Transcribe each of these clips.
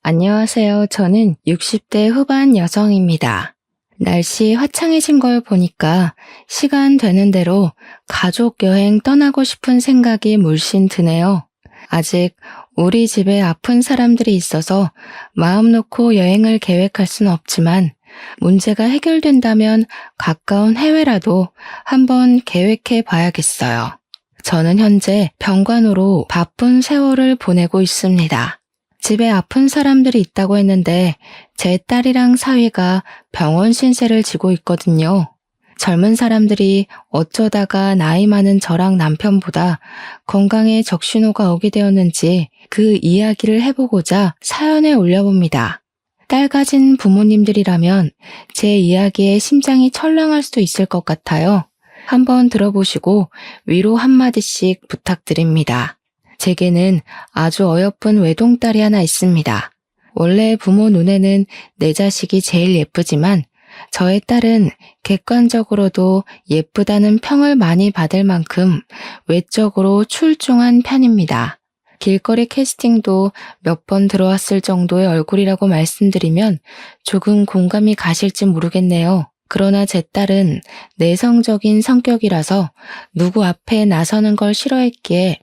안녕하세요. 저는 60대 후반 여성입니다. 날씨 화창해진 걸 보니까 시간 되는 대로 가족 여행 떠나고 싶은 생각이 물씬 드네요. 아직 우리 집에 아픈 사람들이 있어서 마음 놓고 여행을 계획할 순 없지만 문제가 해결된다면 가까운 해외라도 한번 계획해 봐야겠어요. 저는 현재 병간호로 바쁜 세월을 보내고 있습니다. 집에 아픈 사람들이 있다고 했는데 제 딸이랑 사위가 병원 신세를 지고 있거든요. 젊은 사람들이 어쩌다가 나이 많은 저랑 남편보다 건강에 적신호가 오게 되었는지 그 이야기를 해보고자 사연에 올려봅니다. 딸 가진 부모님들이라면 제 이야기에 심장이 철렁할 수도 있을 것 같아요. 한번 들어보시고 위로 한마디씩 부탁드립니다. 제게는 아주 어여쁜 외동딸이 하나 있습니다. 원래 부모 눈에는 내 자식이 제일 예쁘지만 저의 딸은 객관적으로도 예쁘다는 평을 많이 받을 만큼 외적으로 출중한 편입니다. 길거리 캐스팅도 몇 번 들어왔을 정도의 얼굴이라고 말씀드리면 조금 공감이 가실지 모르겠네요. 그러나 제 딸은 내성적인 성격이라서 누구 앞에 나서는 걸 싫어했기에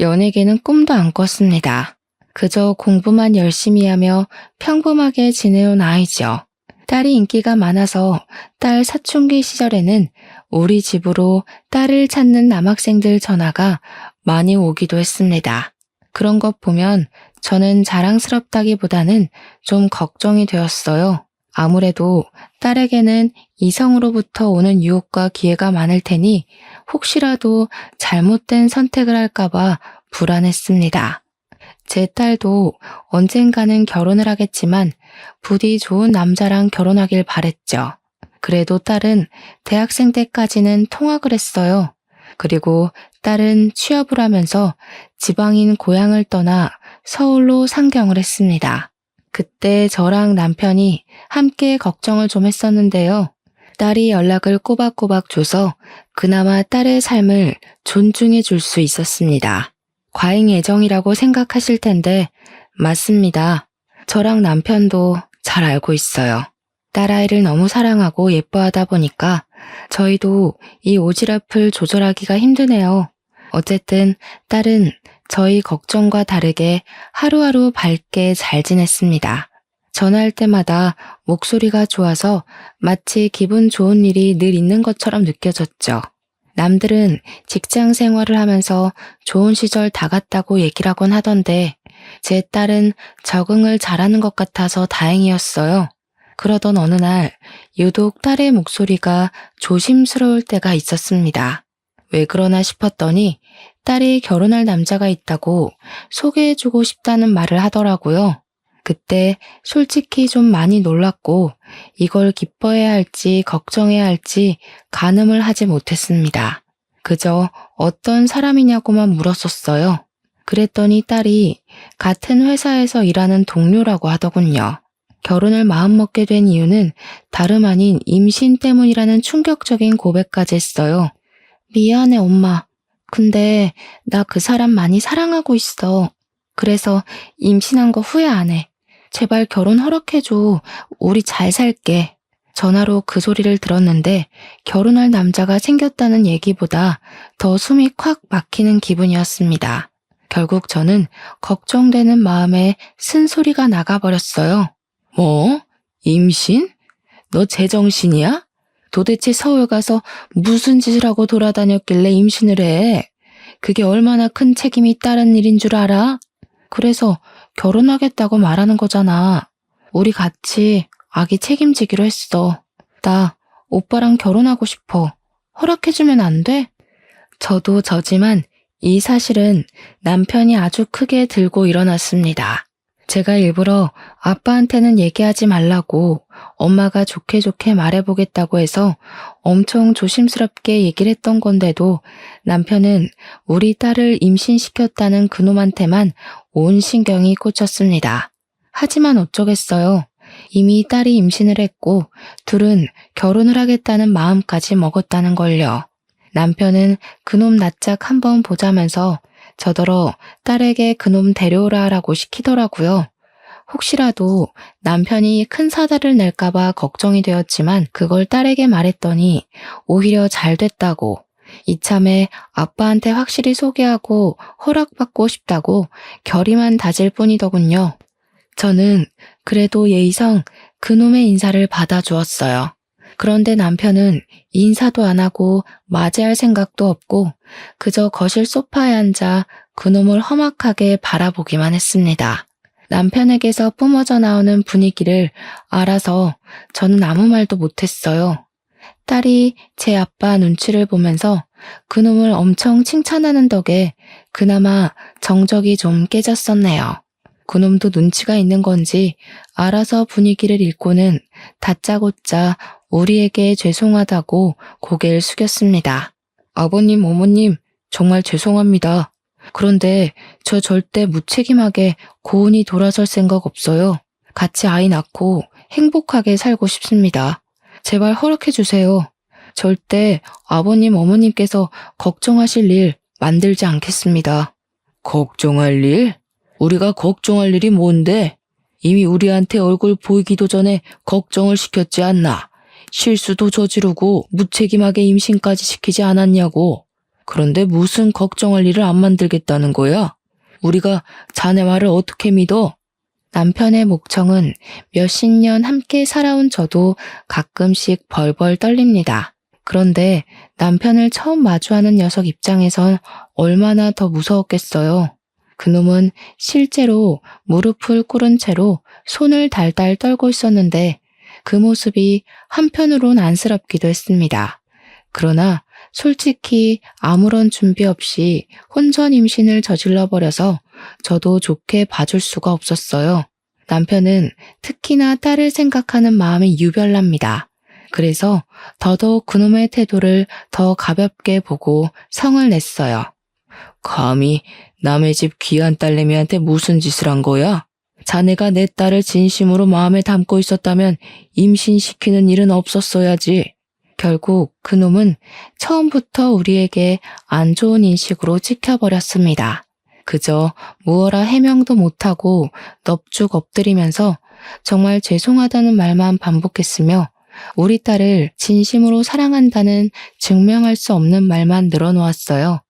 연예계는 꿈도 안 꿨습니다. 그저 공부만 열심히 하며 평범하게 지내온 아이죠. 딸이 인기가 많아서 딸 사춘기 시절에는 우리 집으로 딸을 찾는 남학생들 전화가 많이 오기도 했습니다. 그런 것 보면 저는 자랑스럽다기보다는 좀 걱정이 되었어요. 아무래도 딸에게는 이성으로부터 오는 유혹과 기회가 많을 테니 혹시라도 잘못된 선택을 할까봐 불안했습니다. 제 딸도 언젠가는 결혼을 하겠지만 부디 좋은 남자랑 결혼하길 바랬죠. 그래도 딸은 대학생 때까지는 통학을 했어요. 그리고 딸은 취업을 하면서 지방인 고향을 떠나 서울로 상경을 했습니다. 그때 저랑 남편이 함께 걱정을 좀 했었는데요. 딸이 연락을 꼬박꼬박 줘서 그나마 딸의 삶을 존중해 줄 수 있었습니다. 과잉 애정이라고 생각하실 텐데 맞습니다. 저랑 남편도 잘 알고 있어요. 딸아이를 너무 사랑하고 예뻐하다 보니까 저희도 이 오지랖을 조절하기가 힘드네요. 어쨌든 딸은 저희 걱정과 다르게 하루하루 밝게 잘 지냈습니다. 전화할 때마다 목소리가 좋아서 마치 기분 좋은 일이 늘 있는 것처럼 느껴졌죠. 남들은 직장 생활을 하면서 좋은 시절 다 갔다고 얘기를 하곤 하던데 제 딸은 적응을 잘하는 것 같아서 다행이었어요. 그러던 어느 날 유독 딸의 목소리가 조심스러울 때가 있었습니다. 왜 그러나 싶었더니 딸이 결혼할 남자가 있다고 소개해주고 싶다는 말을 하더라고요. 그때 솔직히 좀 많이 놀랐고 이걸 기뻐해야 할지 걱정해야 할지 가늠을 하지 못했습니다. 그저 어떤 사람이냐고만 물었었어요. 그랬더니 딸이 같은 회사에서 일하는 동료라고 하더군요. 결혼을 마음먹게 된 이유는 다름 아닌 임신 때문이라는 충격적인 고백까지 했어요. 미안해 엄마. 근데 나 그 사람 많이 사랑하고 있어. 그래서 임신한 거 후회 안 해. 제발 결혼 허락해줘. 우리 잘 살게. 전화로 그 소리를 들었는데 결혼할 남자가 생겼다는 얘기보다 더 숨이 콱 막히는 기분이었습니다. 결국 저는 걱정되는 마음에 쓴소리가 나가버렸어요. 뭐? 임신? 너 제정신이야? 도대체 서울 가서 무슨 짓을 하고 돌아다녔길래 임신을 해? 그게 얼마나 큰 책임이 따른 일인 줄 알아? 그래서 결혼하겠다고 말하는 거잖아. 우리 같이 아기 책임지기로 했어. 나 오빠랑 결혼하고 싶어. 허락해주면 안 돼? 저도 저지만 이 사실은 남편이 아주 크게 들고 일어났습니다. 제가 일부러 아빠한테는 얘기하지 말라고 엄마가 좋게 좋게 말해보겠다고 해서 엄청 조심스럽게 얘기를 했던 건데도 남편은 우리 딸을 임신시켰다는 그놈한테만 온 신경이 꽂혔습니다. 하지만 어쩌겠어요. 이미 딸이 임신을 했고 둘은 결혼을 하겠다는 마음까지 먹었다는 걸요. 남편은 그놈 낯짝 한번 보자면서 저더러 딸에게 그놈 데려오라 하라고 시키더라고요. 혹시라도 남편이 큰 사달을 낼까봐 걱정이 되었지만 그걸 딸에게 말했더니 오히려 잘 됐다고, 이참에 아빠한테 확실히 소개하고 허락받고 싶다고 결의만 다질 뿐이더군요. 저는 그래도 예의상 그놈의 인사를 받아주었어요. 그런데 남편은 인사도 안 하고 맞이할 생각도 없고 그저 거실 소파에 앉아 그놈을 험악하게 바라보기만 했습니다. 남편에게서 뿜어져 나오는 분위기를 알아서 저는 아무 말도 못했어요. 딸이 제 아빠 눈치를 보면서 그놈을 엄청 칭찬하는 덕에 그나마 정적이 좀 깨졌었네요. 그놈도 눈치가 있는 건지 알아서 분위기를 읽고는 다짜고짜 우리에게 죄송하다고 고개를 숙였습니다. 아버님, 어머님, 정말 죄송합니다. 그런데 저 절대 무책임하게 고은이 돌아설 생각 없어요. 같이 아이 낳고 행복하게 살고 싶습니다. 제발 허락해 주세요. 절대 아버님, 어머님께서 걱정하실 일 만들지 않겠습니다. 걱정할 일? 우리가 걱정할 일이 뭔데? 이미 우리한테 얼굴 보이기도 전에 걱정을 시켰지 않나? 실수도 저지르고 무책임하게 임신까지 시키지 않았냐고. 그런데 무슨 걱정할 일을 안 만들겠다는 거야? 우리가 자네 말을 어떻게 믿어? 남편의 목청은 몇십 년 함께 살아온 저도 가끔씩 벌벌 떨립니다. 그런데 남편을 처음 마주하는 녀석 입장에선 얼마나 더 무서웠겠어요. 그놈은 실제로 무릎을 꿇은 채로 손을 달달 떨고 있었는데 그 모습이 한편으론 안쓰럽기도 했습니다. 그러나 솔직히 아무런 준비 없이 혼전 임신을 저질러버려서 저도 좋게 봐줄 수가 없었어요. 남편은 특히나 딸을 생각하는 마음이 유별납니다. 그래서 더더욱 그놈의 태도를 더 가볍게 보고 성을 냈어요. 감히 남의 집 귀한 딸내미한테 무슨 짓을 한 거야? 자네가 내 딸을 진심으로 마음에 담고 있었다면 임신시키는 일은 없었어야지. 결국 그놈은 처음부터 우리에게 안 좋은 인식으로 찍혀버렸습니다. 그저 무어라 해명도 못하고 넙죽 엎드리면서 정말 죄송하다는 말만 반복했으며 우리 딸을 진심으로 사랑한다는 증명할 수 없는 말만 늘어놓았어요.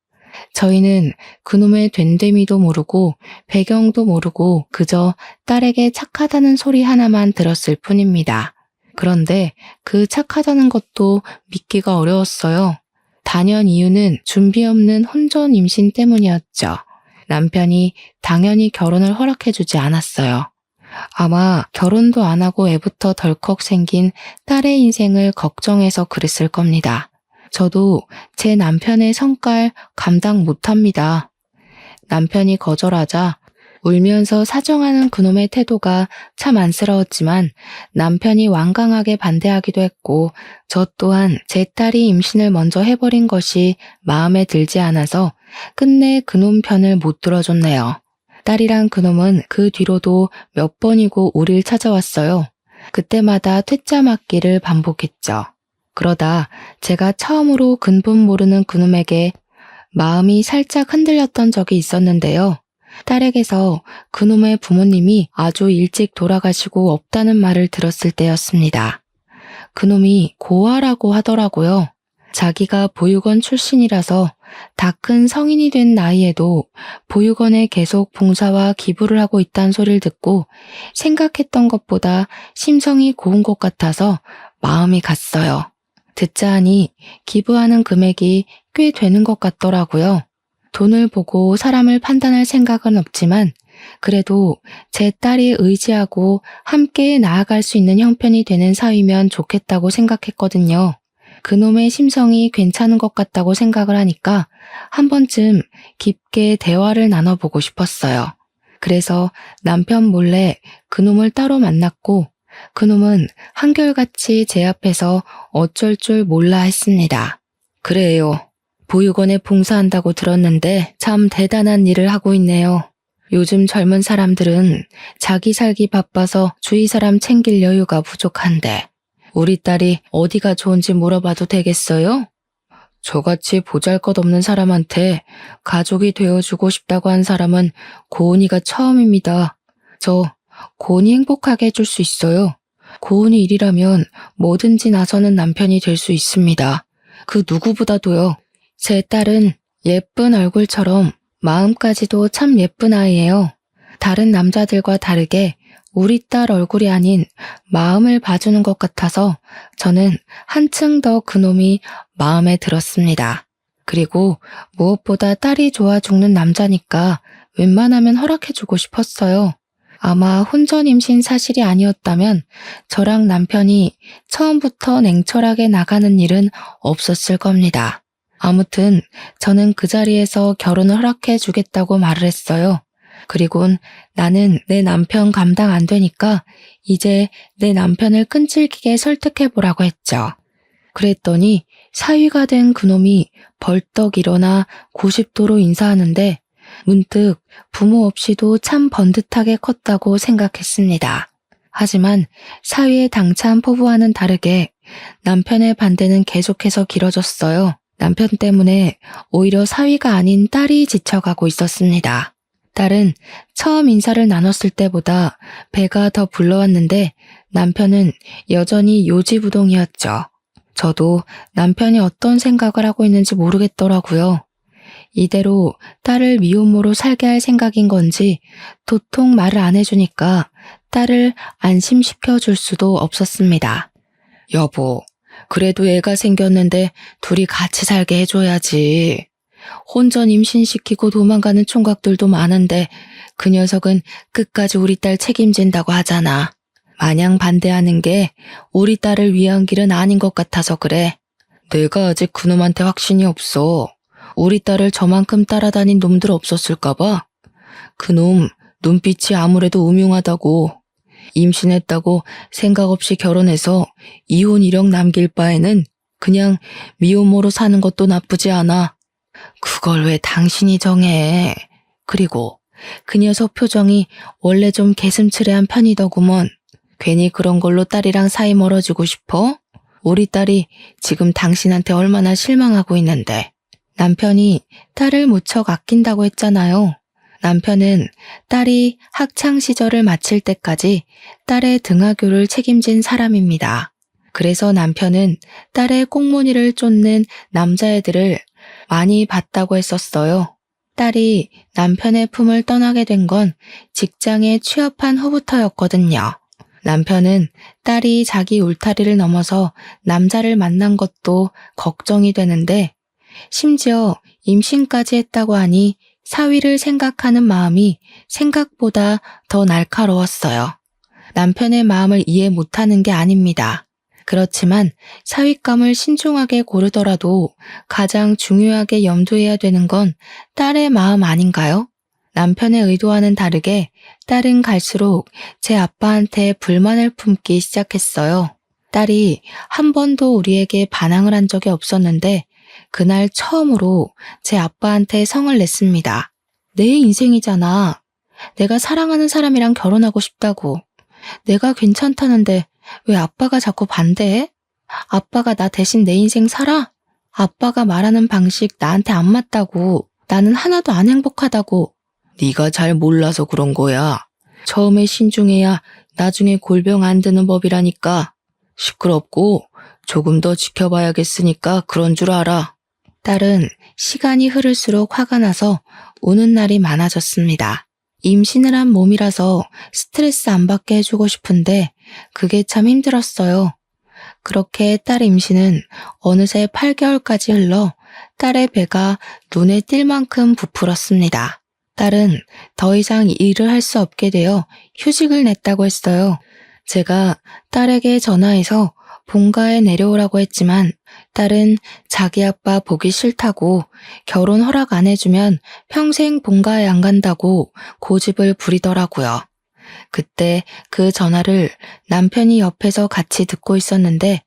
저희는 그놈의 된데미도 모르고 배경도 모르고 그저 딸에게 착하다는 소리 하나만 들었을 뿐입니다. 그런데 그 착하다는 것도 믿기가 어려웠어요. 단연 이유는 준비 없는 혼전 임신 때문이었죠. 남편이 당연히 결혼을 허락해주지 않았어요. 아마 결혼도 안 하고 애부터 덜컥 생긴 딸의 인생을 걱정해서 그랬을 겁니다. 저도 제 남편의 성깔 감당 못합니다. 남편이 거절하자 울면서 사정하는 그놈의 태도가 참 안쓰러웠지만 남편이 완강하게 반대하기도 했고 저 또한 제 딸이 임신을 먼저 해버린 것이 마음에 들지 않아서 끝내 그놈 편을 못 들어줬네요. 딸이란 그놈은 그 뒤로도 몇 번이고 우릴 찾아왔어요. 그때마다 퇴짜 맞기를 반복했죠. 그러다 제가 처음으로 근본 모르는 그놈에게 마음이 살짝 흔들렸던 적이 있었는데요. 딸에게서 그놈의 부모님이 아주 일찍 돌아가시고 없다는 말을 들었을 때였습니다. 그놈이 고아라고 하더라고요. 자기가 보육원 출신이라서 다 큰 성인이 된 나이에도 보육원에 계속 봉사와 기부를 하고 있다는 소리를 듣고 생각했던 것보다 심성이 고운 것 같아서 마음이 갔어요. 듣자 하니 기부하는 금액이 꽤 되는 것 같더라고요. 돈을 보고 사람을 판단할 생각은 없지만 그래도 제 딸이 의지하고 함께 나아갈 수 있는 형편이 되는 사위면 좋겠다고 생각했거든요. 그놈의 심성이 괜찮은 것 같다고 생각을 하니까 한 번쯤 깊게 대화를 나눠보고 싶었어요. 그래서 남편 몰래 그놈을 따로 만났고 그놈은 한결같이 제 앞에서 어쩔 줄 몰라 했습니다. 그래요. 보육원에 봉사한다고 들었는데 참 대단한 일을 하고 있네요. 요즘 젊은 사람들은 자기 살기 바빠서 주위 사람 챙길 여유가 부족한데 우리 딸이 어디가 좋은지 물어봐도 되겠어요? 저같이 보잘것없는 사람한테 가족이 되어주고 싶다고 한 사람은 고은이가 처음입니다. 저 고은이 행복하게 해줄 수 있어요. 고은이 일이라면 뭐든지 나서는 남편이 될 수 있습니다. 그 누구보다도요. 제 딸은 예쁜 얼굴처럼 마음까지도 참 예쁜 아이예요. 다른 남자들과 다르게 우리 딸 얼굴이 아닌 마음을 봐주는 것 같아서 저는 한층 더 그놈이 마음에 들었습니다. 그리고 무엇보다 딸이 좋아 죽는 남자니까 웬만하면 허락해주고 싶었어요. 아마 혼전 임신 사실이 아니었다면 저랑 남편이 처음부터 냉철하게 나가는 일은 없었을 겁니다. 아무튼 저는 그 자리에서 결혼을 허락해 주겠다고 말을 했어요. 그리곤 나는 내 남편 감당 안 되니까 이제 내 남편을 끈질기게 설득해 보라고 했죠. 그랬더니 사위가 된 그놈이 벌떡 일어나 90도로 인사하는데 문득 부모 없이도 참 번듯하게 컸다고 생각했습니다. 하지만 사위의 당찬 포부와는 다르게 남편의 반대는 계속해서 길어졌어요. 남편 때문에 오히려 사위가 아닌 딸이 지쳐가고 있었습니다. 딸은 처음 인사를 나눴을 때보다 배가 더 불러왔는데 남편은 여전히 요지부동이었죠. 저도 남편이 어떤 생각을 하고 있는지 모르겠더라고요. 이대로 딸을 미혼모로 살게 할 생각인 건지 도통 말을 안 해주니까 딸을 안심시켜 줄 수도 없었습니다. 여보, 그래도 애가 생겼는데 둘이 같이 살게 해줘야지. 혼전 임신시키고 도망가는 총각들도 많은데 그 녀석은 끝까지 우리 딸 책임진다고 하잖아. 마냥 반대하는 게 우리 딸을 위한 길은 아닌 것 같아서 그래. 내가 아직 그놈한테 확신이 없어. 우리 딸을 저만큼 따라다닌 놈들 없었을까봐. 그놈 눈빛이 아무래도 음흉하다고. 임신했다고 생각 없이 결혼해서 이혼 이력 남길 바에는 그냥 미혼모로 사는 것도 나쁘지 않아. 그걸 왜 당신이 정해. 그리고 그 녀석 표정이 원래 좀 개슴츠레한 편이더구먼. 괜히 그런 걸로 딸이랑 사이 멀어지고 싶어? 우리 딸이 지금 당신한테 얼마나 실망하고 있는데. 남편이 딸을 무척 아낀다고 했잖아요. 남편은 딸이 학창 시절을 마칠 때까지 딸의 등하교를 책임진 사람입니다. 그래서 남편은 딸의 꽁무니를 쫓는 남자애들을 많이 봤다고 했었어요. 딸이 남편의 품을 떠나게 된 건 직장에 취업한 후부터였거든요. 남편은 딸이 자기 울타리를 넘어서 남자를 만난 것도 걱정이 되는데 심지어 임신까지 했다고 하니 사위를 생각하는 마음이 생각보다 더 날카로웠어요. 남편의 마음을 이해 못하는 게 아닙니다. 그렇지만 사윗감을 신중하게 고르더라도 가장 중요하게 염두해야 되는 건 딸의 마음 아닌가요? 남편의 의도와는 다르게 딸은 갈수록 제 아빠한테 불만을 품기 시작했어요. 딸이 한 번도 우리에게 반항을 한 적이 없었는데 그날 처음으로 제 아빠한테 성을 냈습니다. 내 인생이잖아. 내가 사랑하는 사람이랑 결혼하고 싶다고. 내가 괜찮다는데 왜 아빠가 자꾸 반대해? 아빠가 나 대신 내 인생 살아? 아빠가 말하는 방식 나한테 안 맞다고. 나는 하나도 안 행복하다고. 네가 잘 몰라서 그런 거야. 처음에 신중해야 나중에 골병 안 드는 법이라니까. 시끄럽고 조금 더 지켜봐야겠으니까 그런 줄 알아. 딸은 시간이 흐를수록 화가 나서 우는 날이 많아졌습니다. 임신을 한 몸이라서 스트레스 안 받게 해주고 싶은데 그게 참 힘들었어요. 그렇게 딸 임신은 어느새 8개월까지 흘러 딸의 배가 눈에 띌 만큼 부풀었습니다. 딸은 더 이상 일을 할 수 없게 되어 휴직을 냈다고 했어요. 제가 딸에게 전화해서 본가에 내려오라고 했지만 딸은 자기 아빠 보기 싫다고 결혼 허락 안 해주면 평생 본가에 안 간다고 고집을 부리더라고요. 그때 그 전화를 남편이 옆에서 같이 듣고 있었는데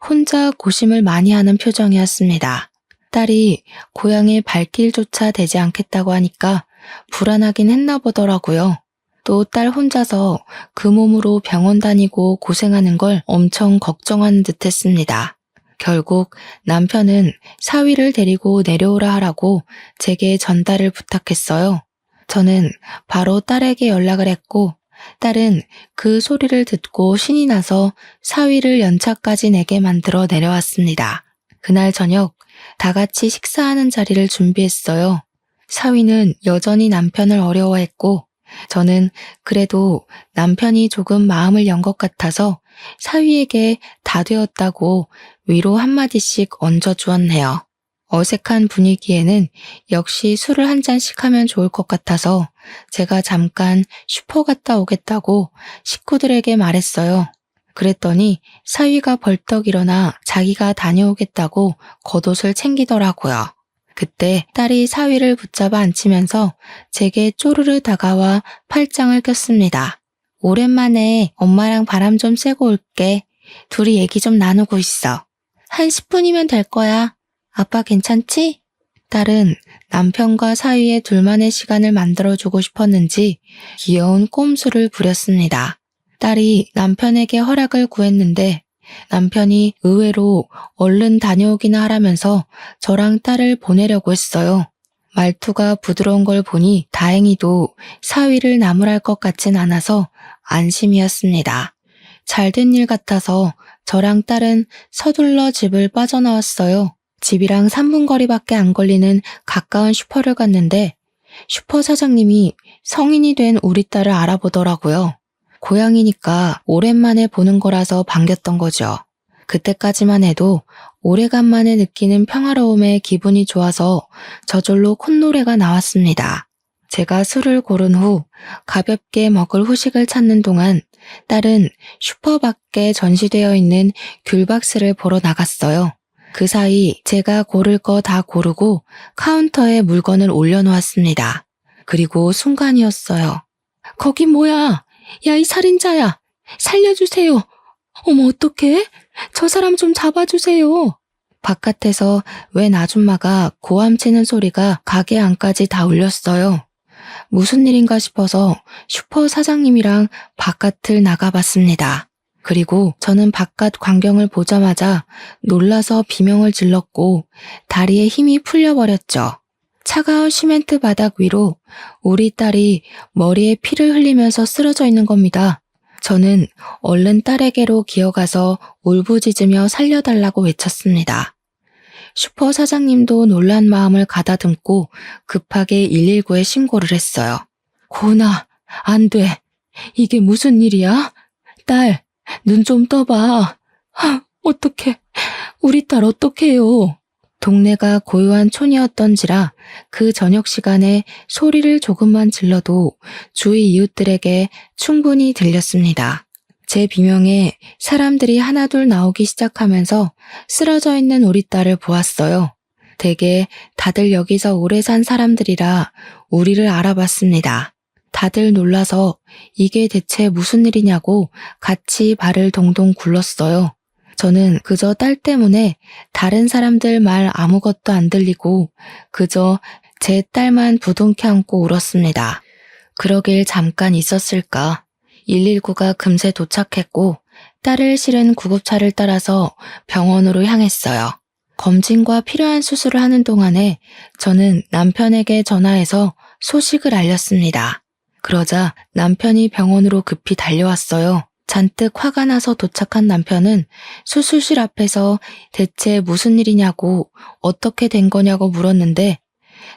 혼자 고심을 많이 하는 표정이었습니다. 딸이 고향의 발길조차 되지 않겠다고 하니까 불안하긴 했나 보더라고요. 또 딸 혼자서 그 몸으로 병원 다니고 고생하는 걸 엄청 걱정하는 듯 했습니다. 결국 남편은 사위를 데리고 내려오라 하라고 제게 전달을 부탁했어요. 저는 바로 딸에게 연락을 했고 딸은 그 소리를 듣고 신이 나서 사위를 연차까지 내게 만들어 내려왔습니다. 그날 저녁 다 같이 식사하는 자리를 준비했어요. 사위는 여전히 남편을 어려워했고 저는 그래도 남편이 조금 마음을 연 것 같아서 사위에게 다 되었다고 위로 한마디씩 얹어주었네요. 어색한 분위기에는 역시 술을 한 잔씩 하면 좋을 것 같아서 제가 잠깐 슈퍼 갔다 오겠다고 식구들에게 말했어요. 그랬더니 사위가 벌떡 일어나 자기가 다녀오겠다고 겉옷을 챙기더라고요. 그때 딸이 사위를 붙잡아 앉히면서 제게 쪼르르 다가와 팔짱을 꼈습니다. 오랜만에 엄마랑 바람 좀 쐬고 올게. 둘이 얘기 좀 나누고 있어. 한 10분이면 될 거야. 아빠 괜찮지? 딸은 남편과 사이에 둘만의 시간을 만들어주고 싶었는지 귀여운 꼼수를 부렸습니다. 딸이 남편에게 허락을 구했는데 남편이 의외로 얼른 다녀오기나 하라면서 저랑 딸을 보내려고 했어요. 말투가 부드러운 걸 보니 다행히도 사위를 나무랄 것 같진 않아서 안심이었습니다. 잘된 일 같아서 저랑 딸은 서둘러 집을 빠져나왔어요. 집이랑 3분 거리밖에 안 걸리는 가까운 슈퍼를 갔는데 슈퍼 사장님이 성인이 된 우리 딸을 알아보더라고요. 고양이니까 오랜만에 보는 거라서 반겼던 거죠. 그때까지만 해도 오래간만에 느끼는 평화로움에 기분이 좋아서 저절로 콧노래가 나왔습니다. 제가 술을 고른 후 가볍게 먹을 후식을 찾는 동안 딸은 슈퍼 밖에 전시되어 있는 귤박스를 보러 나갔어요. 그 사이 제가 고를 거 다 고르고 카운터에 물건을 올려놓았습니다. 그리고 순간이었어요. 거기 뭐야? 야, 이 살인자야! 살려주세요! 어머, 어떡해? 저 사람 좀 잡아주세요! 바깥에서 웬 아줌마가 고함 치는 소리가 가게 안까지 다 울렸어요. 무슨 일인가 싶어서 슈퍼 사장님이랑 바깥을 나가봤습니다. 그리고 저는 바깥 광경을 보자마자 놀라서 비명을 질렀고 다리에 힘이 풀려버렸죠. 차가운 시멘트 바닥 위로 우리 딸이 머리에 피를 흘리면서 쓰러져 있는 겁니다. 저는 얼른 딸에게로 기어가서 울부짖으며 살려달라고 외쳤습니다. 슈퍼 사장님도 놀란 마음을 가다듬고 급하게 119에 신고를 했어요. 고은아, 안 돼. 이게 무슨 일이야? 딸, 눈 좀 떠봐. 어떡해. 우리 딸 어떡해요. 동네가 고요한 촌이었던지라 그 저녁 시간에 소리를 조금만 질러도 주위 이웃들에게 충분히 들렸습니다. 제 비명에 사람들이 하나둘 나오기 시작하면서 쓰러져 있는 우리 딸을 보았어요. 대개 다들 여기서 오래 산 사람들이라 우리를 알아봤습니다. 다들 놀라서 이게 대체 무슨 일이냐고 같이 발을 동동 굴렀어요. 저는 그저 딸 때문에 다른 사람들 말 아무것도 안 들리고 그저 제 딸만 부둥켜 안고 울었습니다. 그러길 잠깐 있었을까. 119가 금세 도착했고 딸을 실은 구급차를 따라서 병원으로 향했어요. 검진과 필요한 수술을 하는 동안에 저는 남편에게 전화해서 소식을 알렸습니다. 그러자 남편이 병원으로 급히 달려왔어요. 잔뜩 화가 나서 도착한 남편은 수술실 앞에서 대체 무슨 일이냐고 어떻게 된 거냐고 물었는데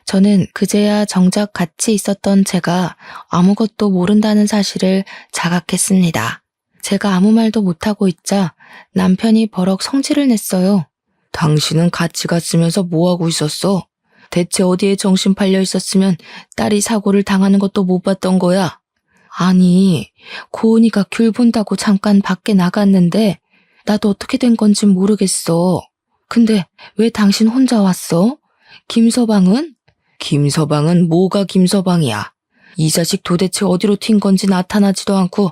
저는 그제야 정작 같이 있었던 제가 아무것도 모른다는 사실을 자각했습니다. 제가 아무 말도 못하고 있자 남편이 버럭 성질을 냈어요. 당신은 같이 갔으면서 뭐하고 있었어? 대체 어디에 정신 팔려 있었으면 딸이 사고를 당하는 것도 못 봤던 거야? 아니, 고은이가 귤 본다고 잠깐 밖에 나갔는데 나도 어떻게 된 건진 모르겠어. 근데 왜 당신 혼자 왔어? 김서방은? 김서방은 뭐가 김서방이야? 이 자식 도대체 어디로 튄 건지 나타나지도 않고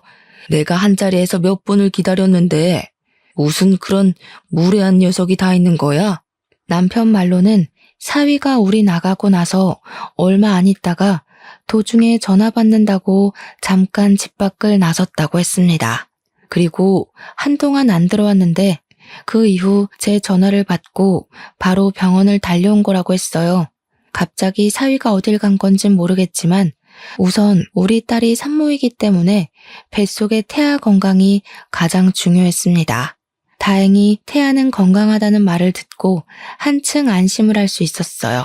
내가 한자리에서 몇 분을 기다렸는데 무슨 그런 무례한 녀석이 다 있는 거야? 남편 말로는 사위가 우리 나가고 나서 얼마 안 있다가 도중에 전화 받는다고 잠깐 집 밖을 나섰다고 했습니다. 그리고 한동안 안 들어왔는데 그 이후 제 전화를 받고 바로 병원을 달려온 거라고 했어요. 갑자기 사위가 어딜 간 건진 모르겠지만 우선 우리 딸이 산모이기 때문에 뱃속의 태아 건강이 가장 중요했습니다. 다행히 태아는 건강하다는 말을 듣고 한층 안심을 할 수 있었어요.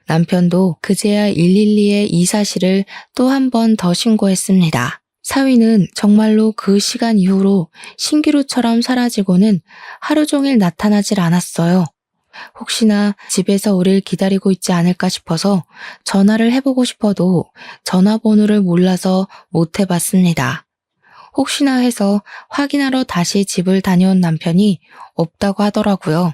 남편도 그제야 112에 이 사실을 또 한 번 더 신고했습니다. 사위는 정말로 그 시간 이후로 신기루처럼 사라지고는 하루 종일 나타나질 않았어요. 혹시나 집에서 우릴 기다리고 있지 않을까 싶어서 전화를 해보고 싶어도 전화번호를 몰라서 못 해봤습니다. 혹시나 해서 확인하러 다시 집을 다녀온 남편이 없다고 하더라고요.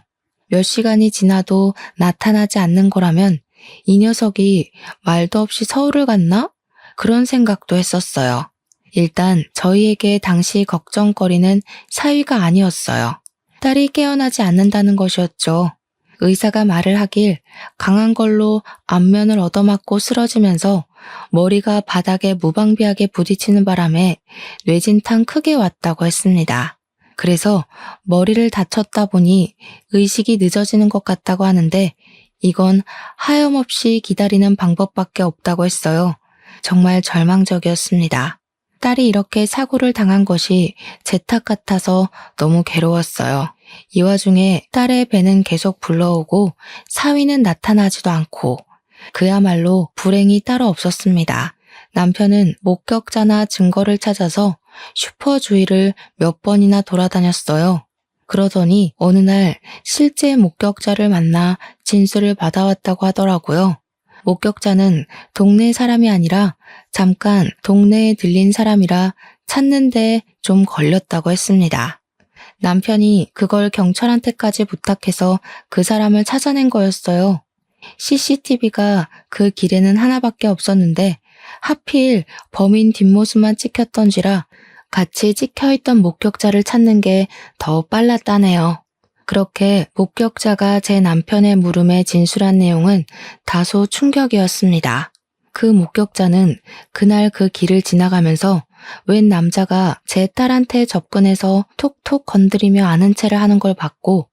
몇 시간이 지나도 나타나지 않는 거라면 이 녀석이 말도 없이 서울을 갔나? 그런 생각도 했었어요. 일단 저희에게 당시 걱정거리는 사위가 아니었어요. 딸이 깨어나지 않는다는 것이었죠. 의사가 말을 하길 강한 걸로 안면을 얻어맞고 쓰러지면서 머리가 바닥에 무방비하게 부딪히는 바람에 뇌진탕 크게 왔다고 했습니다. 그래서 머리를 다쳤다 보니 의식이 늦어지는 것 같다고 하는데 이건 하염없이 기다리는 방법밖에 없다고 했어요. 정말 절망적이었습니다. 딸이 이렇게 사고를 당한 것이 제 탓 같아서 너무 괴로웠어요. 이 와중에 딸의 배는 계속 불러오고 사위는 나타나지도 않고 그야말로 불행이 따로 없었습니다. 남편은 목격자나 증거를 찾아서 슈퍼 주위를 몇 번이나 돌아다녔어요. 그러더니 어느 날 실제 목격자를 만나 진술을 받아왔다고 하더라고요. 목격자는 동네 사람이 아니라 잠깐 동네에 들린 사람이라 찾는데 좀 걸렸다고 했습니다. 남편이 그걸 경찰한테까지 부탁해서 그 사람을 찾아낸 거였어요. CCTV가 그 길에는 하나밖에 없었는데 하필 범인 뒷모습만 찍혔던지라 같이 찍혀있던 목격자를 찾는 게 더 빨랐다네요. 그렇게 목격자가 제 남편의 물음에 진술한 내용은 다소 충격이었습니다. 그 목격자는 그날 그 길을 지나가면서 웬 남자가 제 딸한테 접근해서 톡톡 건드리며 아는 체를 하는 걸 봤고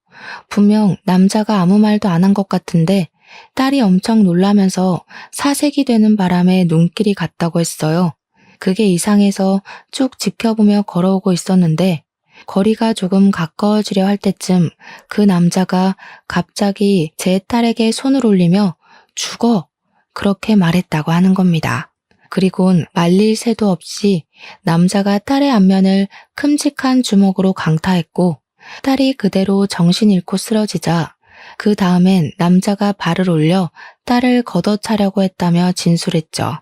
분명 남자가 아무 말도 안 한 것 같은데 딸이 엄청 놀라면서 사색이 되는 바람에 눈길이 갔다고 했어요. 그게 이상해서 쭉 지켜보며 걸어오고 있었는데 거리가 조금 가까워지려 할 때쯤 그 남자가 갑자기 제 딸에게 손을 올리며 죽어! 그렇게 말했다고 하는 겁니다. 그리곤 말릴 새도 없이 남자가 딸의 안면을 큼직한 주먹으로 강타했고 딸이 그대로 정신 잃고 쓰러지자 그 다음엔 남자가 발을 올려 딸을 걷어차려고 했다며 진술했죠.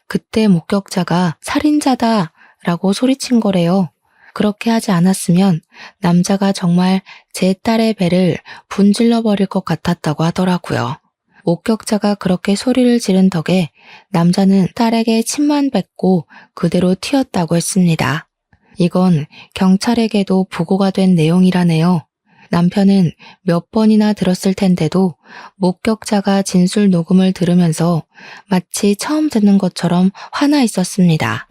그때 목격자가 살인자다 라고 소리친 거래요. 그렇게 하지 않았으면 남자가 정말 제 딸의 배를 분질러 버릴 것 같았다고 하더라고요. 목격자가 그렇게 소리를 지른 덕에 남자는 딸에게 침만 뱉고 그대로 튀었다고 했습니다. 이건 경찰에게도 보고가 된 내용이라네요. 남편은 몇 번이나 들었을 텐데도 목격자가 진술 녹음을 들으면서 마치 처음 듣는 것처럼 화나 있었습니다.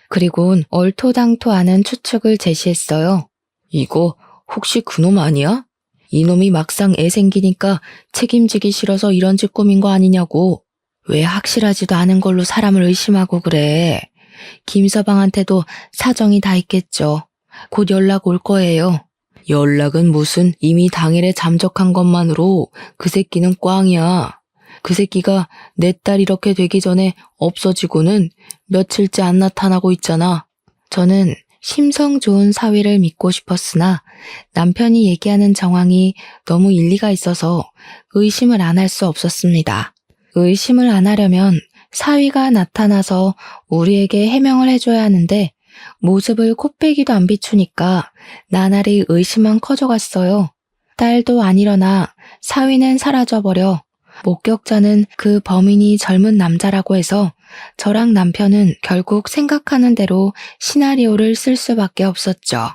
그리곤 얼토당토않은 추측을 제시했어요. 이거 혹시 그놈 아니야? 이놈이 막상 애 생기니까 책임지기 싫어서 이런 짓 꾸민 거 아니냐고. 왜 확실하지도 않은 걸로 사람을 의심하고 그래. 김서방한테도 사정이 다 있겠죠. 곧 연락 올 거예요. 연락은 무슨 이미 당일에 잠적한 것만으로 그 새끼는 꽝이야. 그 새끼가 내 딸 이렇게 되기 전에 없어지고는 며칠째 안 나타나고 있잖아. 저는 심성 좋은 사위를 믿고 싶었으나 남편이 얘기하는 정황이 너무 일리가 있어서 의심을 안 할 수 없었습니다. 의심을 안 하려면 사위가 나타나서 우리에게 해명을 해줘야 하는데 모습을 코빼기도 안 비추니까 나날이 의심만 커져갔어요. 딸도 안 일어나 사위는 사라져버려 목격자는 그 범인이 젊은 남자라고 해서 저랑 남편은 결국 생각하는 대로 시나리오를 쓸 수밖에 없었죠.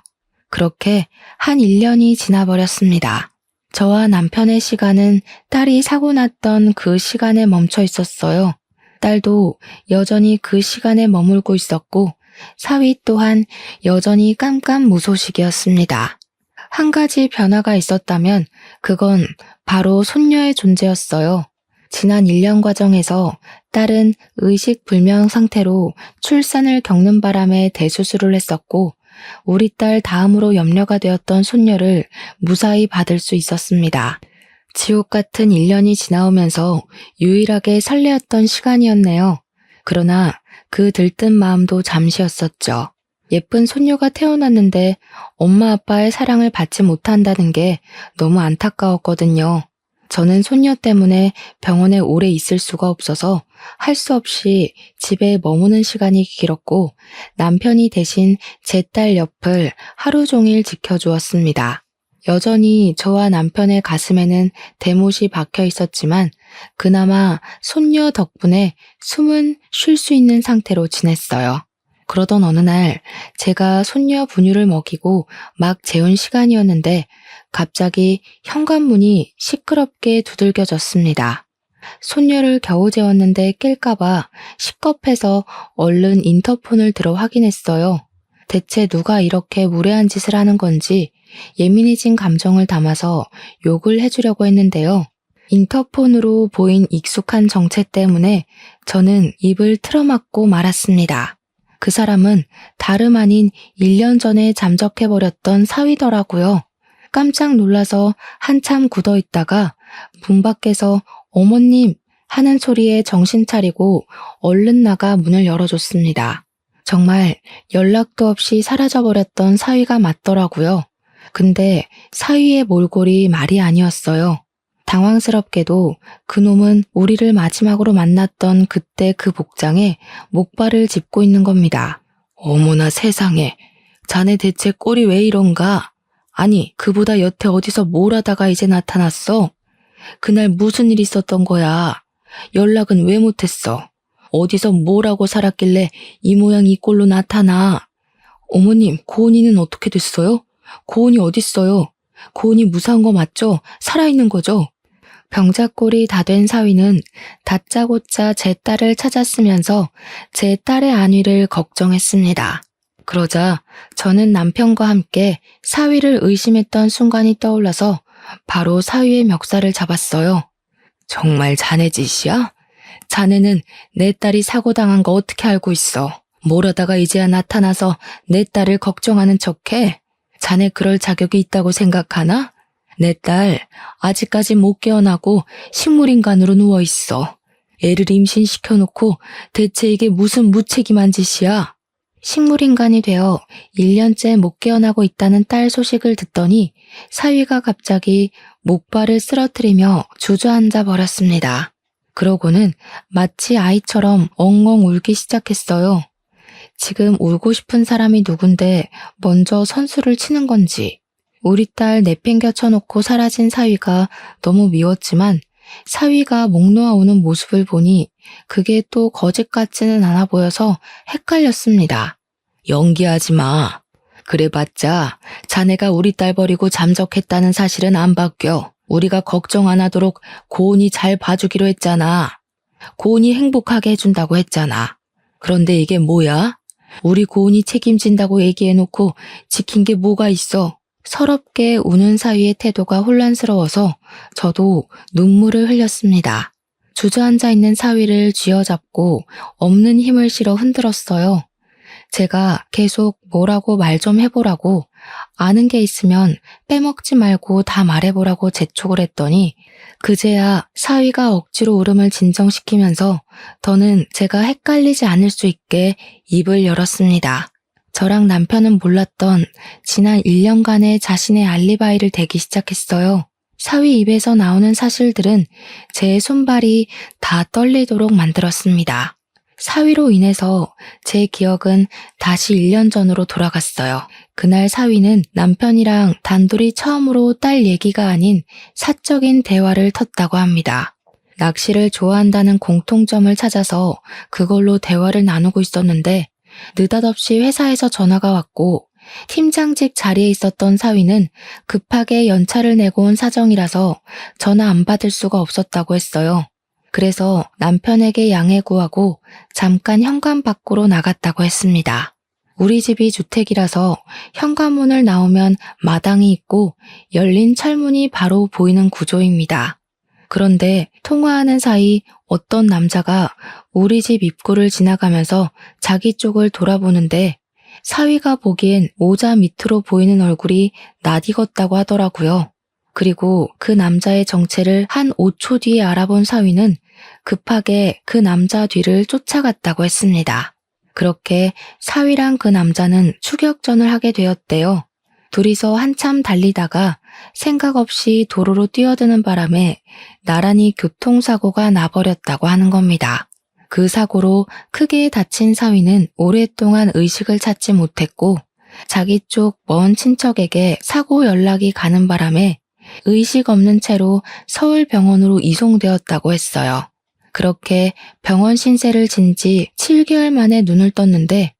그렇게 한 1년이 지나버렸습니다. 저와 남편의 시간은 딸이 사고 났던 그 시간에 멈춰 있었어요. 딸도 여전히 그 시간에 머물고 있었고 사위 또한 여전히 깜깜무소식이었습니다. 한 가지 변화가 있었다면 그건 바로 손녀의 존재였어요. 지난 1년 과정에서 딸은 의식불명 상태로 출산을 겪는 바람에 대수술을 했었고 우리 딸 다음으로 염려가 되었던 손녀를 무사히 받을 수 있었습니다. 지옥 같은 1년이 지나오면서 유일하게 설레었던 시간이었네요. 그러나 그 들뜬 마음도 잠시였었죠. 예쁜 손녀가 태어났는데 엄마 아빠의 사랑을 받지 못한다는 게 너무 안타까웠거든요. 저는 손녀 때문에 병원에 오래 있을 수가 없어서 할 수 없이 집에 머무는 시간이 길었고 남편이 대신 제 딸 옆을 하루 종일 지켜주었습니다. 여전히 저와 남편의 가슴에는 대못이 박혀 있었지만 그나마 손녀 덕분에 숨은 쉴 수 있는 상태로 지냈어요. 그러던 어느 날 제가 손녀 분유를 먹이고 막 재운 시간이었는데 갑자기 현관문이 시끄럽게 두들겨졌습니다. 손녀를 겨우 재웠는데 깰까봐 식겁해서 얼른 인터폰을 들어 확인했어요. 대체 누가 이렇게 무례한 짓을 하는 건지 예민해진 감정을 담아서 욕을 해주려고 했는데요. 인터폰으로 보인 익숙한 정체 때문에 저는 입을 틀어막고 말았습니다. 그 사람은 다름 아닌 1년 전에 잠적해버렸던 사위더라고요. 깜짝 놀라서 한참 굳어 있다가 문 밖에서 어머님 하는 소리에 정신 차리고 얼른 나가 문을 열어줬습니다. 정말 연락도 없이 사라져버렸던 사위가 맞더라고요. 근데 사위의 몰골이 말이 아니었어요. 당황스럽게도 그놈은 우리를 마지막으로 만났던 그때 그 복장에 목발을 짚고 있는 겁니다. 어머나 세상에, 자네 대체 꼴이 왜 이런가? 아니, 그보다 여태 어디서 뭘 하다가 이제 나타났어? 그날 무슨 일 있었던 거야? 연락은 왜 못했어? 어디서 뭘 하고 살았길래 이 모양 이 꼴로 나타나? 어머님, 고은이는 어떻게 됐어요? 고은이 어딨어요? 고은이 무사한 거 맞죠? 살아있는 거죠? 병자꼴이 다 된 사위는 다짜고짜 제 딸을 찾았으면서 제 딸의 안위를 걱정했습니다. 그러자 저는 남편과 함께 사위를 의심했던 순간이 떠올라서 바로 사위의 멱살을 잡았어요. 정말 자네 짓이야? 자네는 내 딸이 사고당한 거 어떻게 알고 있어? 뭘 하다가 이제야 나타나서 내 딸을 걱정하는 척해? 자네 그럴 자격이 있다고 생각하나? 내 딸 아직까지 못 깨어나고 식물인간으로 누워있어. 애를 임신시켜놓고 대체 이게 무슨 무책임한 짓이야? 식물인간이 되어 1년째 못 깨어나고 있다는 딸 소식을 듣더니 사위가 갑자기 목발을 쓰러뜨리며 주저앉아 버렸습니다. 그러고는 마치 아이처럼 엉엉 울기 시작했어요. 지금 울고 싶은 사람이 누군데 먼저 선수를 치는 건지. 우리 딸 내팽겨 쳐놓고 사라진 사위가 너무 미웠지만 사위가 목 놓아 우는 모습을 보니 그게 또 거짓 같지는 않아 보여서 헷갈렸습니다. 연기하지 마. 그래봤자 자네가 우리 딸 버리고 잠적했다는 사실은 안 바뀌어. 우리가 걱정 안 하도록 고은이 잘 봐주기로 했잖아. 고은이 행복하게 해준다고 했잖아. 그런데 이게 뭐야? 우리 고은이 책임진다고 얘기해놓고 지킨 게 뭐가 있어? 서럽게 우는 사위의 태도가 혼란스러워서 저도 눈물을 흘렸습니다. 주저앉아 있는 사위를 쥐어잡고 없는 힘을 실어 흔들었어요. 제가 계속 뭐라고 말 좀 해보라고, 아는 게 있으면 빼먹지 말고 다 말해보라고 재촉을 했더니 그제야 사위가 억지로 울음을 진정시키면서 더는 제가 헷갈리지 않을 수 있게 입을 열었습니다. 저랑 남편은 몰랐던 지난 1년간의 자신의 알리바이를 대기 시작했어요. 사위 입에서 나오는 사실들은 제 손발이 다 떨리도록 만들었습니다. 사위로 인해서 제 기억은 다시 1년 전으로 돌아갔어요. 그날 사위는 남편이랑 단둘이 처음으로 딸 얘기가 아닌 사적인 대화를 텄다고 합니다. 낚시를 좋아한다는 공통점을 찾아서 그걸로 대화를 나누고 있었는데 느닷없이 회사에서 전화가 왔고 팀장직 자리에 있었던 사위는 급하게 연차를 내고 온 사정이라서 전화 안 받을 수가 없었다고 했어요. 그래서 남편에게 양해 구하고 잠깐 현관 밖으로 나갔다고 했습니다. 우리 집이 주택이라서 현관문을 나오면 마당이 있고 열린 철문이 바로 보이는 구조입니다. 그런데 통화하는 사이 어떤 남자가 우리 집 입구를 지나가면서 자기 쪽을 돌아보는데 사위가 보기엔 모자 밑으로 보이는 얼굴이 낯익었다고 하더라고요. 그리고 그 남자의 정체를 한 5초 뒤에 알아본 사위는 급하게 그 남자 뒤를 쫓아갔다고 했습니다. 그렇게 사위랑 그 남자는 추격전을 하게 되었대요. 둘이서 한참 달리다가 생각 없이 도로로 뛰어드는 바람에 나란히 교통사고가 나버렸다고 하는 겁니다. 그 사고로 크게 다친 사위는 오랫동안 의식을 찾지 못했고 자기 쪽 먼 친척에게 사고 연락이 가는 바람에 의식 없는 채로 서울병원으로 이송되었다고 했어요. 그렇게 병원 신세를 진 지 7개월 만에 눈을 떴는데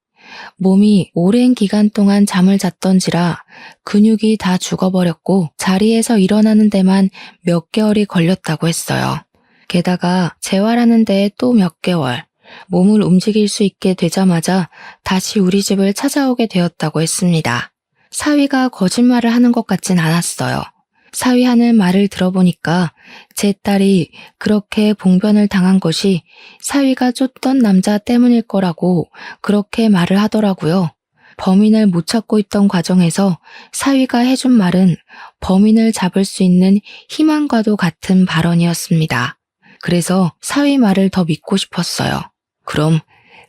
몸이 오랜 기간 동안 잠을 잤던지라 근육이 다 죽어버렸고 자리에서 일어나는 데만 몇 개월이 걸렸다고 했어요. 게다가 재활하는 데에 또 몇 개월, 몸을 움직일 수 있게 되자마자 다시 우리 집을 찾아오게 되었다고 했습니다. 사위가 거짓말을 하는 것 같진 않았어요. 사위 하는 말을 들어보니까 제 딸이 그렇게 봉변을 당한 것이 사위가 쫓던 남자 때문일 거라고 그렇게 말을 하더라고요. 범인을 못 찾고 있던 과정에서 사위가 해준 말은 범인을 잡을 수 있는 희망과도 같은 발언이었습니다. 그래서 사위 말을 더 믿고 싶었어요. 그럼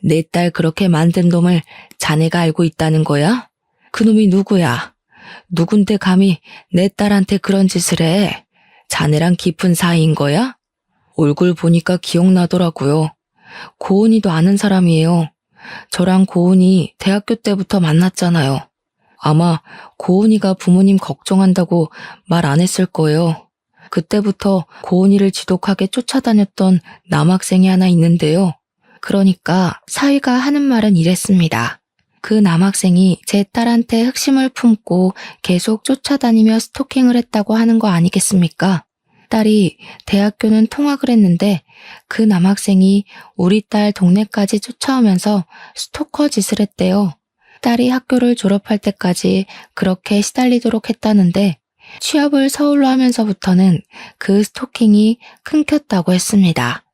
내 딸 그렇게 만든 놈을 자네가 알고 있다는 거야? 그놈이 누구야? 누군데 감히 내 딸한테 그런 짓을 해? 자네랑 깊은 사이인 거야? 얼굴 보니까 기억나더라고요. 고은이도 아는 사람이에요. 저랑 고은이 대학교 때부터 만났잖아요. 아마 고은이가 부모님 걱정한다고 말 안 했을 거예요. 그때부터 고은이를 지독하게 쫓아다녔던 남학생이 하나 있는데요. 그러니까 사위가 하는 말은 이랬습니다. 그 남학생이 제 딸한테 흑심을 품고 계속 쫓아다니며 스토킹을 했다고 하는 거 아니겠습니까? 딸이 대학교는 통학을 했는데 그 남학생이 우리 딸 동네까지 쫓아오면서 스토커 짓을 했대요. 딸이 학교를 졸업할 때까지 그렇게 시달리도록 했다는데 취업을 서울로 하면서부터는 그 스토킹이 끊겼다고 했습니다.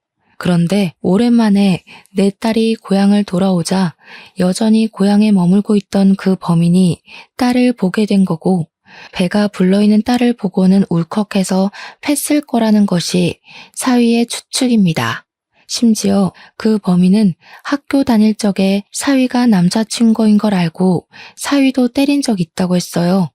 그런데 오랜만에 내 딸이 고향을 돌아오자 여전히 고향에 머물고 있던 그 범인이 딸을 보게 된 거고 배가 불러있는 딸을 보고는 울컥해서 팼을 거라는 것이 사위의 추측입니다. 심지어 그 범인은 학교 다닐 적에 사위가 남자친구인 걸 알고 사위도 때린 적 있다고 했어요.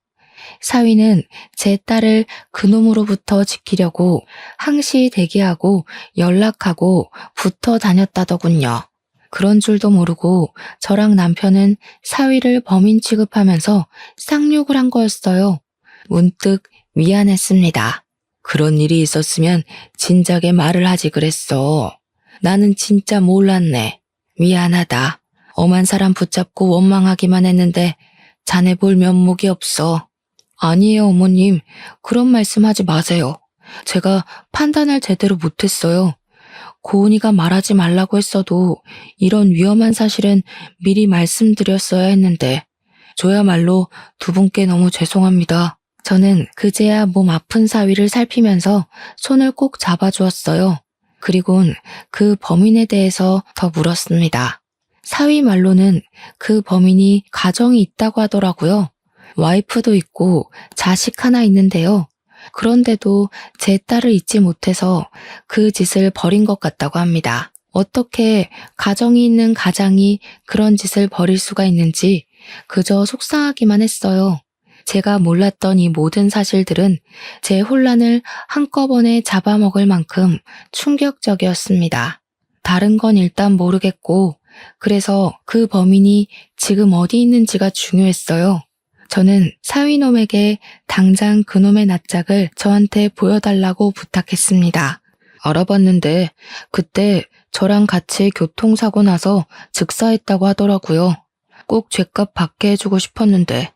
사위는 제 딸을 그놈으로부터 지키려고 항시 대기하고 연락하고 붙어 다녔다더군요. 그런 줄도 모르고 저랑 남편은 사위를 범인 취급하면서 쌍욕을 한 거였어요. 문득 미안했습니다. 그런 일이 있었으면 진작에 말을 하지 그랬어. 나는 진짜 몰랐네. 미안하다. 엄한 사람 붙잡고 원망하기만 했는데 자네 볼 면목이 없어. 아니에요, 어머님. 그런 말씀하지 마세요. 제가 판단을 제대로 못했어요. 고은이가 말하지 말라고 했어도 이런 위험한 사실은 미리 말씀드렸어야 했는데 저야말로 두 분께 너무 죄송합니다. 저는 그제야 몸 아픈 사위를 살피면서 손을 꼭 잡아주었어요. 그리곤 그 범인에 대해서 더 물었습니다. 사위 말로는 그 범인이 가정이 있다고 하더라고요. 와이프도 있고 자식 하나 있는데요. 그런데도 제 딸을 잊지 못해서 그 짓을 벌인 것 같다고 합니다. 어떻게 가정이 있는 가장이 그런 짓을 벌일 수가 있는지 그저 속상하기만 했어요. 제가 몰랐던 이 모든 사실들은 제 혼란을 한꺼번에 잡아먹을 만큼 충격적이었습니다. 다른 건 일단 모르겠고 그래서 그 범인이 지금 어디 있는지가 중요했어요. 저는 사위놈에게 당장 그놈의 낯짝을 저한테 보여달라고 부탁했습니다. 알아봤는데 그때 저랑 같이 교통사고 나서 즉사했다고 하더라고요. 꼭 죗값 받게 해주고 싶었는데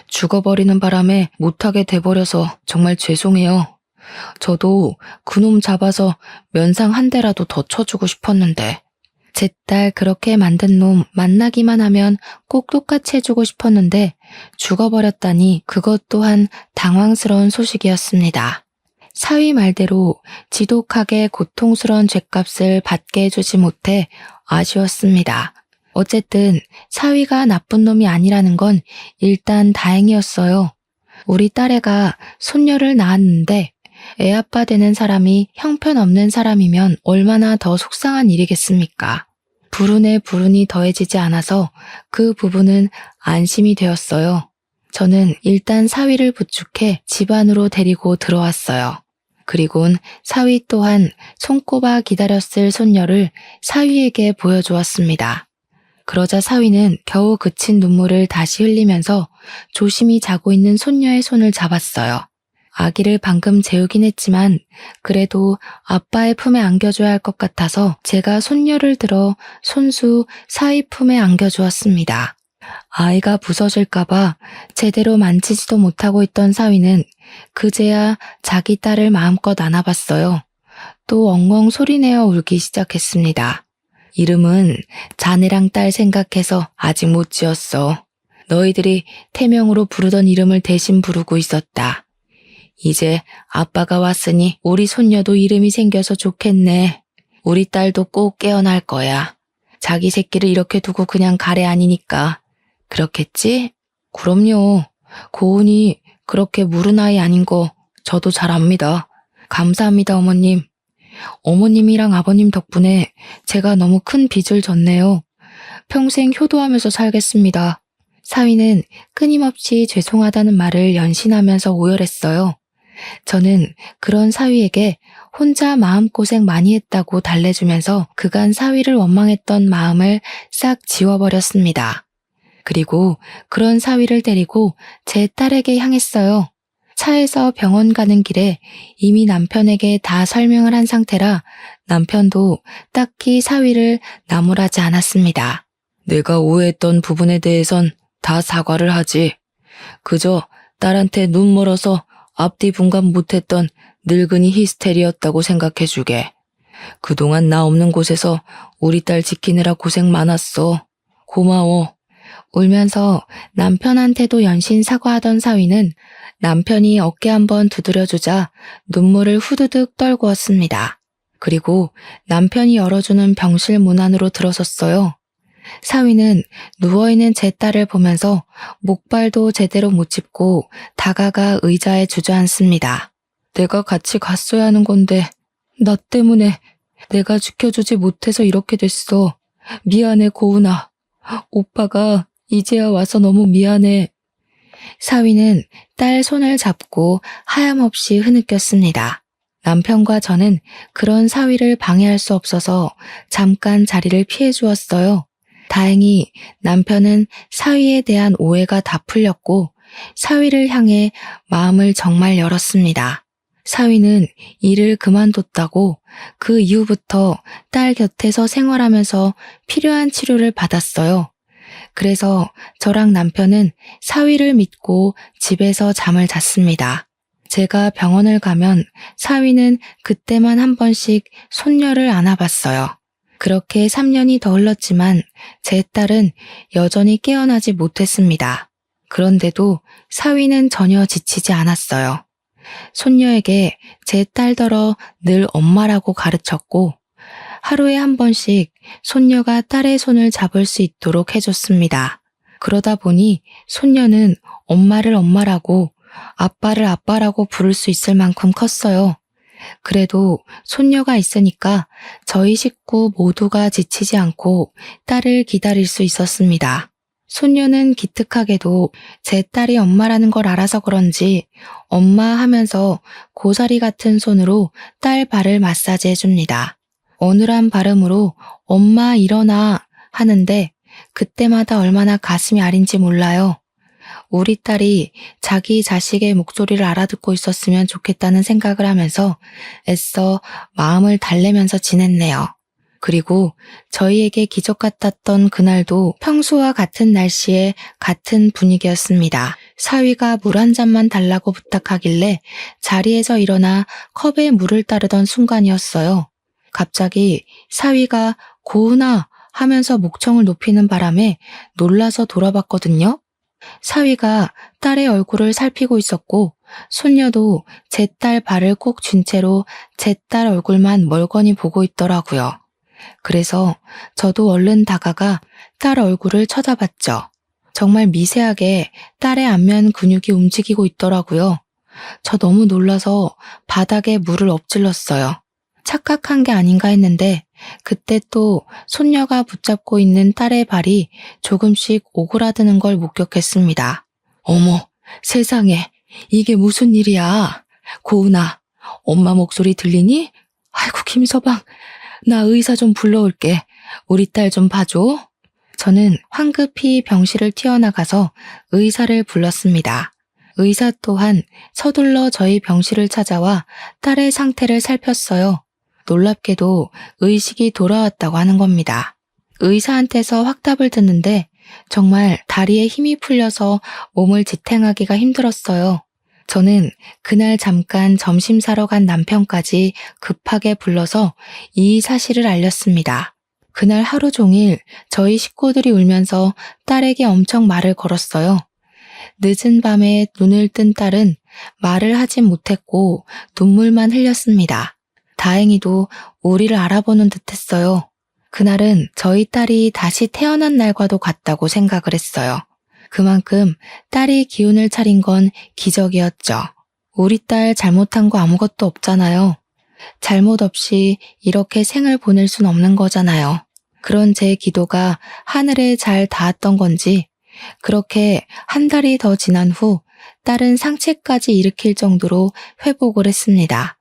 죽어버리는 바람에 못하게 돼버려서 정말 죄송해요. 저도 그놈 잡아서 면상 한 대라도 더 쳐주고 싶었는데 제 딸 그렇게 만든 놈 만나기만 하면 꼭 똑같이 해주고 싶었는데 죽어버렸다니 그것 또한 당황스러운 소식이었습니다. 사위 말대로 지독하게 고통스러운 죗값을 받게 해주지 못해 아쉬웠습니다. 어쨌든 사위가 나쁜 놈이 아니라는 건 일단 다행이었어요. 우리 딸애가 손녀를 낳았는데 애아빠 되는 사람이 형편없는 사람이면 얼마나 더 속상한 일이겠습니까? 불운에 불운이 더해지지 않아서 그 부분은 안심이 되었어요. 저는 일단 사위를 부축해 집 안으로 데리고 들어왔어요. 그리곤 사위 또한 손꼽아 기다렸을 손녀를 사위에게 보여주었습니다. 그러자 사위는 겨우 그친 눈물을 다시 흘리면서 조심히 자고 있는 손녀의 손을 잡았어요. 아기를 방금 재우긴 했지만 그래도 아빠의 품에 안겨줘야 할 것 같아서 제가 손녀를 들어 손수 사위 품에 안겨주었습니다. 아이가 부서질까봐 제대로 만지지도 못하고 있던 사위는 그제야 자기 딸을 마음껏 안아봤어요. 또 엉엉 소리내어 울기 시작했습니다. 이름은 자네랑 딸 생각해서 아직 못 지었어. 너희들이 태명으로 부르던 이름을 대신 부르고 있었다. 이제 아빠가 왔으니 우리 손녀도 이름이 생겨서 좋겠네. 우리 딸도 꼭 깨어날 거야. 자기 새끼를 이렇게 두고 그냥 가래 아니니까. 그렇겠지? 그럼요. 고은이 그렇게 무른 아이 아닌 거 저도 잘 압니다. 감사합니다, 어머님. 어머님이랑 아버님 덕분에 제가 너무 큰 빚을 졌네요. 평생 효도하면서 살겠습니다. 사위는 끊임없이 죄송하다는 말을 연신하면서 오열했어요. 저는 그런 사위에게 혼자 마음고생 많이 했다고 달래주면서 그간 사위를 원망했던 마음을 싹 지워버렸습니다. 그리고 그런 사위를 데리고 제 딸에게 향했어요. 차에서 병원 가는 길에 이미 남편에게 다 설명을 한 상태라 남편도 딱히 사위를 나무라지 않았습니다. 내가 오해했던 부분에 대해선 다 사과를 하지. 그저 딸한테 눈 멀어서 앞뒤 분간 못했던 늙은이 히스테리였다고 생각해주게. 그동안 나 없는 곳에서 우리 딸 지키느라 고생 많았어. 고마워. 울면서 남편한테도 연신 사과하던 사위는 남편이 어깨 한번 두드려주자 눈물을 후두둑 떨구었습니다. 그리고 남편이 열어주는 병실 문 안으로 들어섰어요. 사위는 누워있는 제 딸을 보면서 목발도 제대로 못 짚고 다가가 의자에 주저앉습니다. 내가 같이 갔어야 하는 건데 나 때문에 내가 지켜주지 못해서 이렇게 됐어. 미안해, 고은아. 오빠가 이제야 와서 너무 미안해. 사위는 딸 손을 잡고 하염없이 흐느꼈습니다. 남편과 저는 그런 사위를 방해할 수 없어서 잠깐 자리를 피해 주었어요. 다행히 남편은 사위에 대한 오해가 다 풀렸고 사위를 향해 마음을 정말 열었습니다. 사위는 일을 그만뒀다고 그 이후부터 딸 곁에서 생활하면서 필요한 치료를 받았어요. 그래서 저랑 남편은 사위를 믿고 집에서 잠을 잤습니다. 제가 병원을 가면 사위는 그때만 한 번씩 손녀를 안아봤어요. 그렇게 3년이 더 흘렀지만 제 딸은 여전히 깨어나지 못했습니다. 그런데도 사위는 전혀 지치지 않았어요. 손녀에게 제 딸더러 늘 엄마라고 가르쳤고 하루에 한 번씩 손녀가 딸의 손을 잡을 수 있도록 해줬습니다. 그러다 보니 손녀는 엄마를 엄마라고 아빠를 아빠라고 부를 수 있을 만큼 컸어요. 그래도 손녀가 있으니까 저희 식구 모두가 지치지 않고 딸을 기다릴 수 있었습니다. 손녀는 기특하게도 제 딸이 엄마라는 걸 알아서 그런지 엄마 하면서 고사리 같은 손으로 딸 발을 마사지 해줍니다. 어눌한 발음으로 엄마 일어나 하는데 그때마다 얼마나 가슴이 아린지 몰라요. 우리 딸이 자기 자식의 목소리를 알아듣고 있었으면 좋겠다는 생각을 하면서 애써 마음을 달래면서 지냈네요. 그리고 저희에게 기적 같았던 그날도 평소와 같은 날씨에 같은 분위기였습니다. 사위가 물 한 잔만 달라고 부탁하길래 자리에서 일어나 컵에 물을 따르던 순간이었어요. 갑자기 사위가 고은아 하면서 목청을 높이는 바람에 놀라서 돌아봤거든요. 사위가 딸의 얼굴을 살피고 있었고 손녀도 제 딸 발을 꼭 쥔 채로 제 딸 얼굴만 멀거니 보고 있더라고요. 그래서 저도 얼른 다가가 딸 얼굴을 쳐다봤죠. 정말 미세하게 딸의 안면 근육이 움직이고 있더라고요. 저 너무 놀라서 바닥에 물을 엎질렀어요. 착각한 게 아닌가 했는데 그때 또 손녀가 붙잡고 있는 딸의 발이 조금씩 오그라드는 걸 목격했습니다. 어머, 세상에, 이게 무슨 일이야? 고은아, 엄마 목소리 들리니? 아이고, 김서방, 나 의사 좀 불러올게. 우리 딸 좀 봐줘. 저는 황급히 병실을 튀어나가서 의사를 불렀습니다. 의사 또한 서둘러 저희 병실을 찾아와 딸의 상태를 살폈어요. 놀랍게도 의식이 돌아왔다고 하는 겁니다. 의사한테서 확답을 듣는데 정말 다리에 힘이 풀려서 몸을 지탱하기가 힘들었어요. 저는 그날 잠깐 점심 사러 간 남편까지 급하게 불러서 이 사실을 알렸습니다. 그날 하루 종일 저희 식구들이 울면서 딸에게 엄청 말을 걸었어요. 늦은 밤에 눈을 뜬 딸은 말을 하진 못했고 눈물만 흘렸습니다. 다행히도 우리를 알아보는 듯했어요. 그날은 저희 딸이 다시 태어난 날과도 같다고 생각을 했어요. 그만큼 딸이 기운을 차린 건 기적이었죠. 우리 딸 잘못한 거 아무것도 없잖아요. 잘못 없이 이렇게 생을 보낼 순 없는 거잖아요. 그런 제 기도가 하늘에 잘 닿았던 건지 그렇게 한 달이 더 지난 후 딸은 상체까지 일으킬 정도로 회복을 했습니다.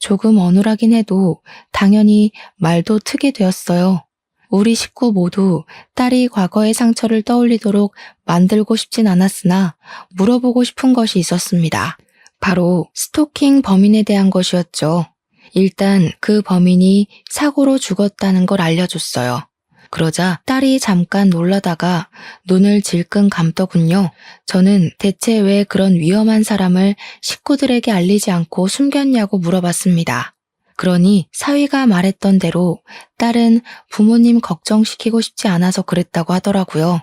조금 어눌하긴 해도 당연히 말도 트게 되었어요. 우리 식구 모두 딸이 과거의 상처를 떠올리도록 만들고 싶진 않았으나 물어보고 싶은 것이 있었습니다. 바로 스토킹 범인에 대한 것이었죠. 일단 그 범인이 사고로 죽었다는 걸 알려줬어요. 그러자 딸이 잠깐 놀라다가 눈을 질끈 감더군요. 저는 대체 왜 그런 위험한 사람을 식구들에게 알리지 않고 숨겼냐고 물어봤습니다. 그러니 사위가 말했던 대로 딸은 부모님 걱정시키고 싶지 않아서 그랬다고 하더라고요.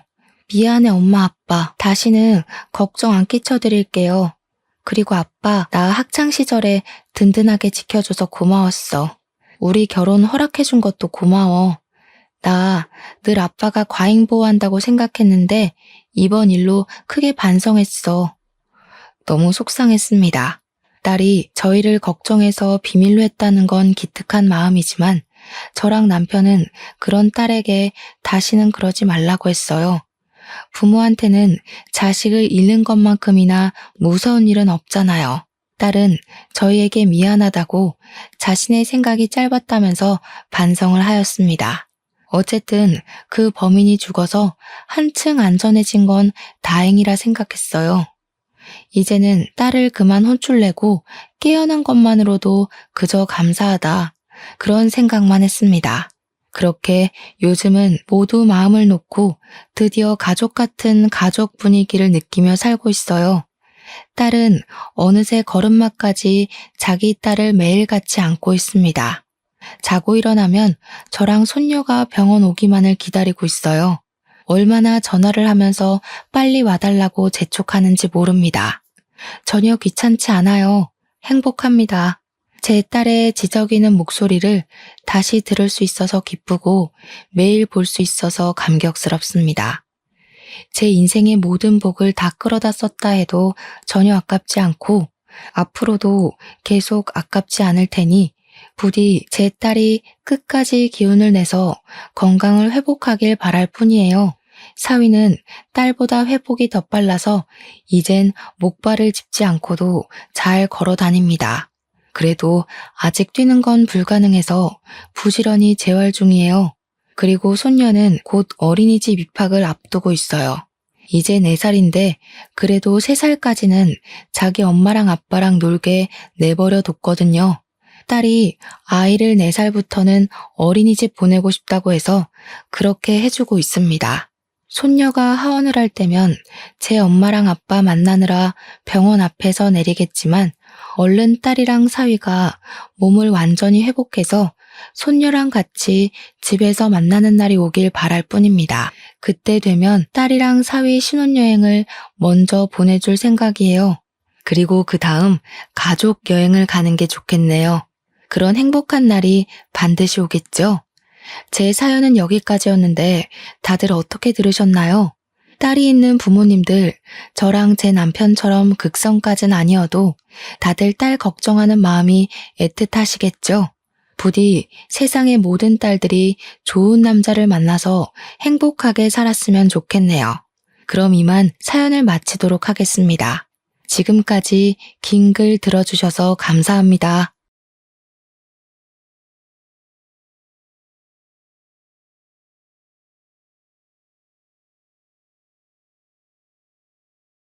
미안해 엄마 아빠. 다시는 걱정 안 끼쳐드릴게요. 그리고 아빠, 나 학창시절에 든든하게 지켜줘서 고마웠어. 우리 결혼 허락해준 것도 고마워. 나 늘 아빠가 과잉보호한다고 생각했는데 이번 일로 크게 반성했어. 너무 속상했습니다. 딸이 저희를 걱정해서 비밀로 했다는 건 기특한 마음이지만 저랑 남편은 그런 딸에게 다시는 그러지 말라고 했어요. 부모한테는 자식을 잃는 것만큼이나 무서운 일은 없잖아요. 딸은 저희에게 미안하다고 자신의 생각이 짧았다면서 반성을 하였습니다. 어쨌든 그 범인이 죽어서 한층 안전해진 건 다행이라 생각했어요. 이제는 딸을 그만 혼쭐내고 깨어난 것만으로도 그저 감사하다. 그런 생각만 했습니다. 그렇게 요즘은 모두 마음을 놓고 드디어 가족 같은 가족 분위기를 느끼며 살고 있어요. 딸은 어느새 걸음마까지 자기 딸을 매일같이 안고 있습니다. 자고 일어나면 저랑 손녀가 병원 오기만을 기다리고 있어요. 얼마나 전화를 하면서 빨리 와달라고 재촉하는지 모릅니다. 전혀 귀찮지 않아요. 행복합니다. 제 딸의 지저귀는 목소리를 다시 들을 수 있어서 기쁘고 매일 볼 수 있어서 감격스럽습니다. 제 인생의 모든 복을 다 끌어다 썼다 해도 전혀 아깝지 않고 앞으로도 계속 아깝지 않을 테니 부디 제 딸이 끝까지 기운을 내서 건강을 회복하길 바랄 뿐이에요. 사위는 딸보다 회복이 더 빨라서 이젠 목발을 짚지 않고도 잘 걸어 다닙니다. 그래도 아직 뛰는 건 불가능해서 부지런히 재활 중이에요. 그리고 손녀는 곧 어린이집 입학을 앞두고 있어요. 이제 4살인데 그래도 3살까지는 자기 엄마랑 아빠랑 놀게 내버려 뒀거든요. 딸이 아이를 4살부터는 어린이집 보내고 싶다고 해서 그렇게 해주고 있습니다. 손녀가 하원을 할 때면 제 엄마랑 아빠 만나느라 병원 앞에서 내리겠지만 얼른 딸이랑 사위가 몸을 완전히 회복해서 손녀랑 같이 집에서 만나는 날이 오길 바랄 뿐입니다. 그때 되면 딸이랑 사위 신혼여행을 먼저 보내줄 생각이에요. 그리고 그 다음 가족 여행을 가는 게 좋겠네요. 그런 행복한 날이 반드시 오겠죠? 제 사연은 여기까지였는데 다들 어떻게 들으셨나요? 딸이 있는 부모님들, 저랑 제 남편처럼 극성까진 아니어도 다들 딸 걱정하는 마음이 애틋하시겠죠? 부디 세상의 모든 딸들이 좋은 남자를 만나서 행복하게 살았으면 좋겠네요. 그럼 이만 사연을 마치도록 하겠습니다. 지금까지 긴 글 들어주셔서 감사합니다.